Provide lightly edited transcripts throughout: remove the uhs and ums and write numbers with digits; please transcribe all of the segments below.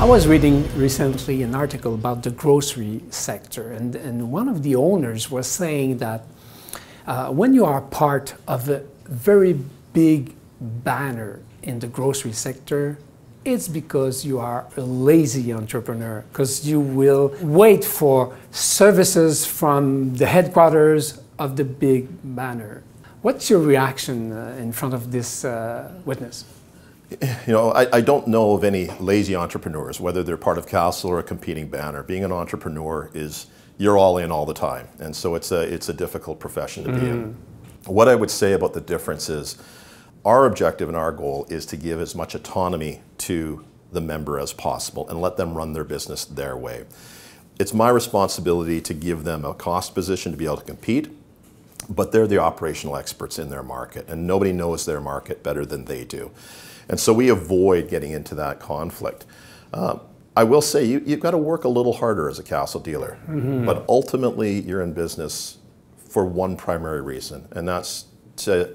I was reading recently an article about the grocery sector, and one of the owners was saying that when you are part of a very big banner in the grocery sector, it's because you are a lazy entrepreneur, because you will wait for services from the headquarters of the big banner. What's your reaction in front of this witness? You know, I don't know of any lazy entrepreneurs, whether they're part of Castle or a competing banner. Being an entrepreneur is, you're all in all the time. And so it's a difficult profession to be in. What I would say about the difference is, our objective and our goal is to give as much autonomy to the member as possible and let them run their business their way. It's my responsibility to give them a cost position to be able to compete, but they're the operational experts in their market, and nobody knows their market better than they do. And so we avoid getting into that conflict. I will say you've got to work a little harder as a Castle dealer, but ultimately you're in business for one primary reason, and that's to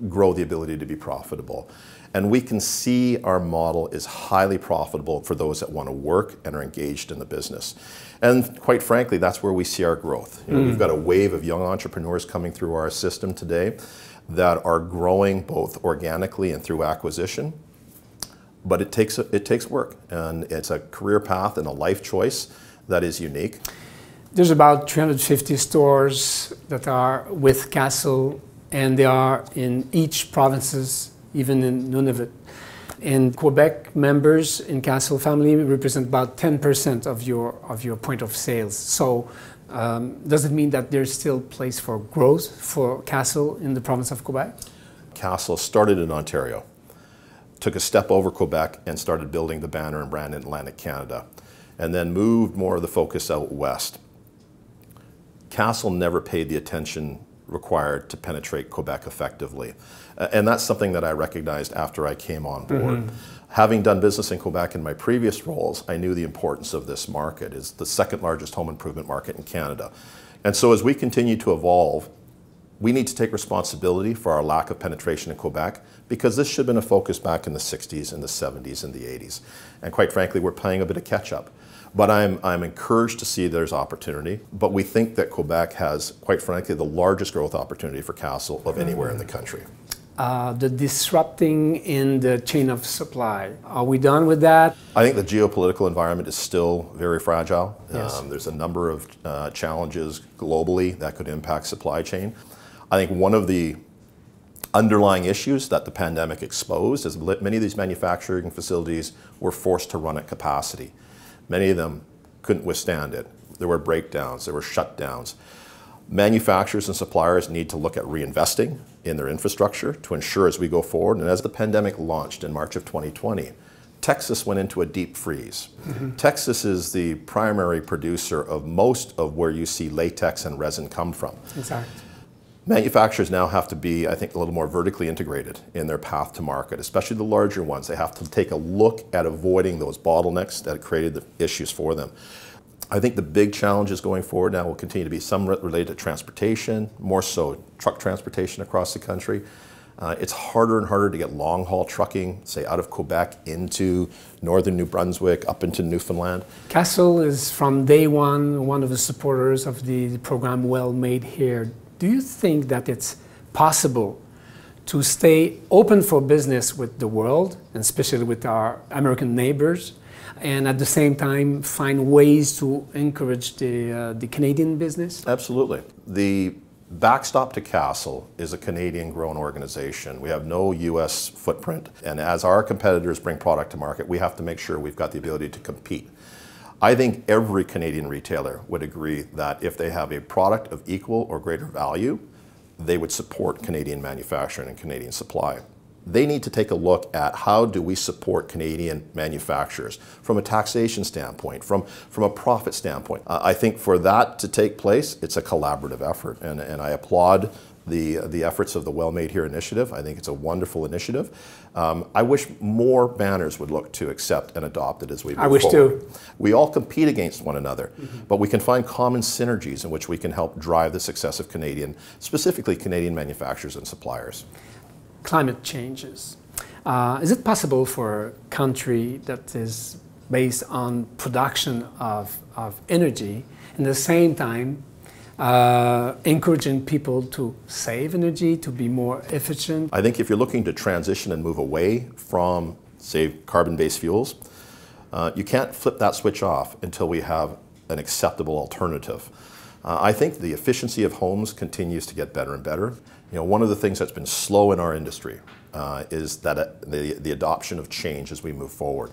grow the ability to be profitable. And we can see our model is highly profitable for those that want to work and are engaged in the business. And quite frankly, that's where we see our growth. You know, we've got a wave of young entrepreneurs coming through our system today that are growing both organically and through acquisition. But it takes work, and it's a career path and a life choice that is unique. There's about 350 stores that are with Castle, and they are in each provinces, even in Nunavut. And Quebec members in Castle family represent about 10% of your point of sales. So does it mean that there's still place for growth for Castle in the province of Quebec? Castle started in Ontario, took a step over Quebec and started building the banner and brand in Atlantic Canada, and then moved more of the focus out west. Castle never paid the attention required to penetrate Quebec effectively. And that's something that I recognized after I came on board. Having done business in Quebec in my previous roles, I knew the importance of this market. It's the second largest home improvement market in Canada. And so as we continue to evolve, we need to take responsibility for our lack of penetration in Quebec, because this should have been a focus back in the 60s and the 70s and the 80s. And quite frankly, we're playing a bit of catch up. But I'm encouraged to see there's opportunity, but we think that Quebec has, quite frankly, the largest growth opportunity for Castle of anywhere in the country. The disrupting in the chain of supply, are we done with that? I think the geopolitical environment is still very fragile. Yes. There's a number of challenges globally that could impact supply chain. I think one of the underlying issues that the pandemic exposed is many of these manufacturing facilities were forced to run at capacity. Many of them couldn't withstand it. There were breakdowns, there were shutdowns. Manufacturers and suppliers need to look at reinvesting in their infrastructure to ensure as we go forward. And as the pandemic launched in March of 2020, Texas went into a deep freeze. Texas is the primary producer of most of where you see latex and resin come from. Exactly. Manufacturers now have to be, I think, a little more vertically integrated in their path to market, especially the larger ones. They have to take a look at avoiding those bottlenecks that created the issues for them. I think the big challenges going forward now will continue to be some related to transportation, more so truck transportation across the country. It's harder and harder to get long-haul trucking, say, out of Quebec into northern New Brunswick, up into Newfoundland. Castle is from day one of the supporters of the program Well Made Here. Do you think that it's possible to stay open for business with the world, and especially with our American neighbors, and at the same time find ways to encourage the Canadian business? Absolutely. The backstop to Castle is a Canadian-grown organization. We have no U.S. footprint, and as our competitors bring product to market, we have to make sure we've got the ability to compete. I think every Canadian retailer would agree that if they have a product of equal or greater value, they would support Canadian manufacturing and Canadian supply. They need to take a look at how do we support Canadian manufacturers from a taxation standpoint, from a profit standpoint. I think for that to take place, it's a collaborative effort, and I applaud the efforts of the Well Made Here initiative. I think it's a wonderful initiative. I wish more banners would look to accept and adopt it as we move forward. I wish too. We all compete against one another, but we can find common synergies in which we can help drive the success of specifically Canadian manufacturers and suppliers. Climate changes. Is it possible for a country that is based on production of energy, and at the same time encouraging people to save energy, to be more efficient. I think if you're looking to transition and move away from, say, carbon-based fuels, you can't flip that switch off until we have an acceptable alternative. I think the efficiency of homes continues to get better and better. You know, one of the things that's been slow in our industry is that the adoption of change as we move forward.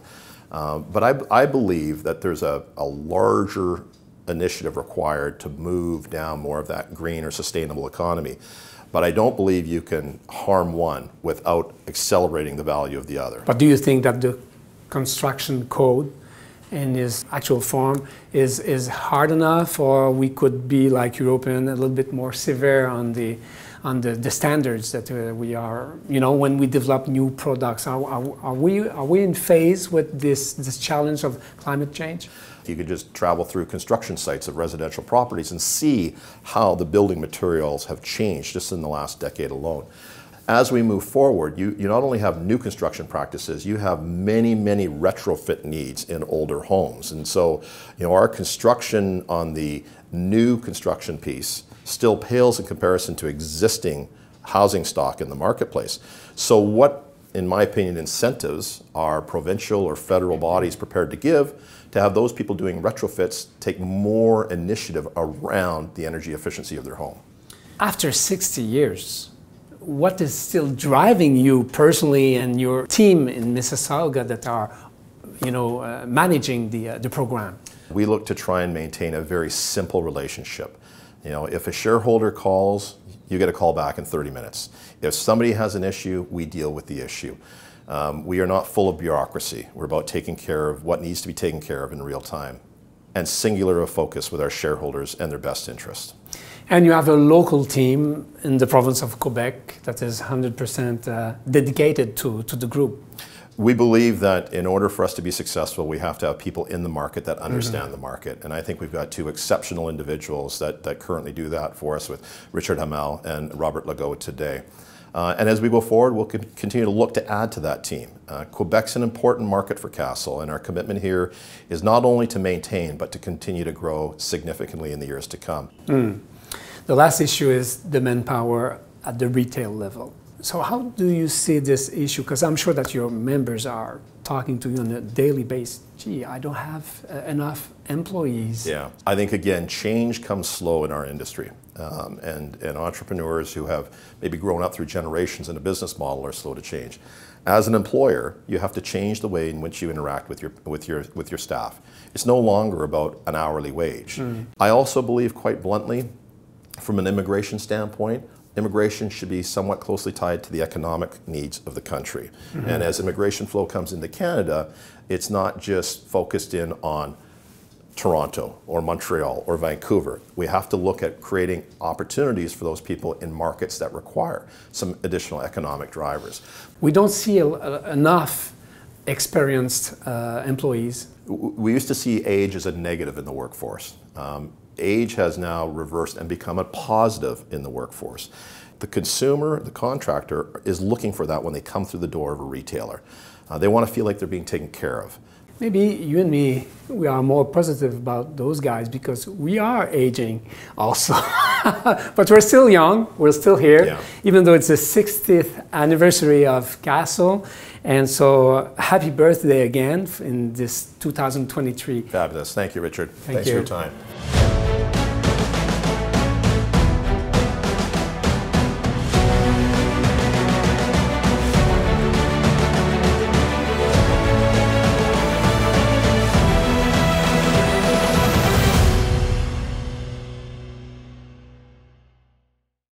But I believe that there's a larger initiative required to move down more of that green or sustainable economy. But I don't believe you can harm one without accelerating the value of the other. But do you think that the construction code in its actual form is hard enough, or we could be like European, a little bit more severe on the standards that we are, you know, when we develop new products? Are we in phase with this challenge of climate change? You could just travel through construction sites of residential properties and see how the building materials have changed just in the last decade alone. As we move forward, you not only have new construction practices, you have many retrofit needs in older homes. And so, you know, our construction on the new construction piece still pales in comparison to existing housing stock in the marketplace. So what, in my opinion, incentives are provincial or federal bodies prepared to give to have those people doing retrofits take more initiative around the energy efficiency of their home? After 60 years, what is still driving you personally and your team in Mississauga that are, you know, managing the program? We look to try and maintain a very simple relationship. You know, if a shareholder calls, you get a call back in 30 minutes. If somebody has an issue, we deal with the issue. We are not full of bureaucracy. We're about taking care of what needs to be taken care of in real time, and singular of focus with our shareholders and their best interest. And you have a local team in the province of Quebec that is 100% dedicated to the group. We believe that in order for us to be successful, we have to have people in the market that understand the market. And I think we've got two exceptional individuals that currently do that for us, with Richard Hamel and Robert Legault today. And as we go forward, we'll continue to look to add to that team. Quebec's an important market for Castle, and our commitment here is not only to maintain, but to continue to grow significantly in the years to come. The last issue is the manpower at the retail level. So how do you see this issue? Because I'm sure that your members are talking to you on a daily basis. Gee, I don't have enough employees. Yeah, I think again, change comes slow in our industry. And entrepreneurs who have maybe grown up through generations in a business model are slow to change. As an employer, you have to change the way in which you interact with your staff. It's no longer about an hourly wage. I also believe, quite bluntly, from an immigration standpoint, immigration should be somewhat closely tied to the economic needs of the country. And as immigration flow comes into Canada, it's not just focused in on Toronto or Montreal or Vancouver. We have to look at creating opportunities for those people in markets that require some additional economic drivers. We don't see enough experienced employees. We used to see age as a negative in the workforce. Age has now reversed and become a positive in the workforce. The consumer, the contractor, is looking for that when they come through the door of a retailer. They want to feel like they're being taken care of. Maybe you and me, we are more positive about those guys because we are aging also. But we're still young, we're still here, even though it's the 60th anniversary of Castle. And so happy birthday again in this 2023. Fabulous. Thank you, Richard. Thanks for your time.